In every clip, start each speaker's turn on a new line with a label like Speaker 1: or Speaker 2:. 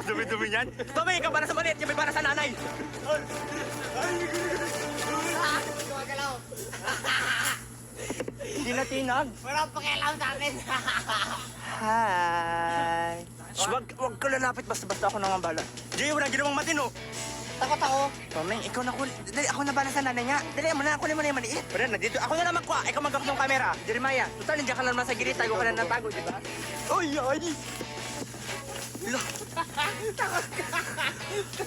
Speaker 1: Dumi-dumi niyan. Tommy, ikaw para sa maliit, kami para sa nanay.
Speaker 2: Gumagalaw.
Speaker 1: Tinatinag.
Speaker 2: Walang pakialam sa akin.
Speaker 1: Hi. Wag ka lalapit, basta-basta ako nang bala. Jay, wala ginawang matino.
Speaker 2: Takot ako.
Speaker 1: Tommy, ikaw na dali, ako na bala sa nanay niya. Dali mo na, kunin mo na yung maliit. Wala na, dito. Ako na lang magkuha. Ikaw mag-ako ng camera. Jeremiah, total, nandiyan ka lang naman sa gilid. Tago ka na ng tago, di ba? Ay, ay.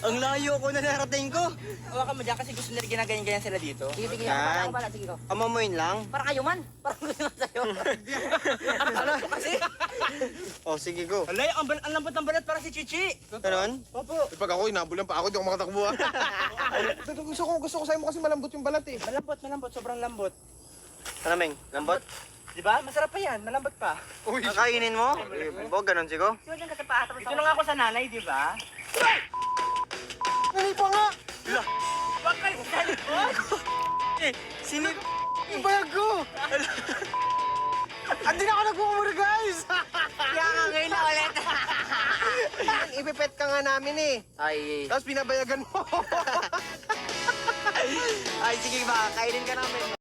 Speaker 1: Ang layo ko na narating ko. Hawakan mo dyan kasi gusto nila ginaganyan-ganyan sila dito.
Speaker 2: Sige, sige.
Speaker 3: Yan.
Speaker 2: Ako pala. Sige ko.
Speaker 3: Amamoyin lang.
Speaker 2: Para kayo man. Parang gusto ko sa'yo.
Speaker 1: Ano kasi?
Speaker 3: Oh, sige, go.
Speaker 1: Alay, ang lambot ng balat para si Chichi.
Speaker 3: Ganon?
Speaker 1: Opo.
Speaker 4: Pag ako, inabulan pa ako, di ako makatakbo ha. gusto ko sa'yo mo kasi malambot yung balat eh.
Speaker 1: Malambot, sobrang lambot.
Speaker 3: Ano, Meng? Lambot?
Speaker 1: Di ba? Masarap pa yan, malambot pa.
Speaker 4: Uy,
Speaker 3: Kakainin mo? Bo, ganon, sigo.
Speaker 2: Sino dyan kasi paatapos
Speaker 1: Ito na nga ako sa nanay, di ba?
Speaker 4: nani pa nga!
Speaker 1: Wag kayo sa likod!
Speaker 3: Sino?
Speaker 4: Yung bayag ko! Andi na ako nagmumura, guys!
Speaker 3: Kaya nga ngayon na ulit. Ipipet ka nga namin eh. Ay,
Speaker 4: Tapos binabayagan mo.
Speaker 3: ay sige ba, kainin ka namin.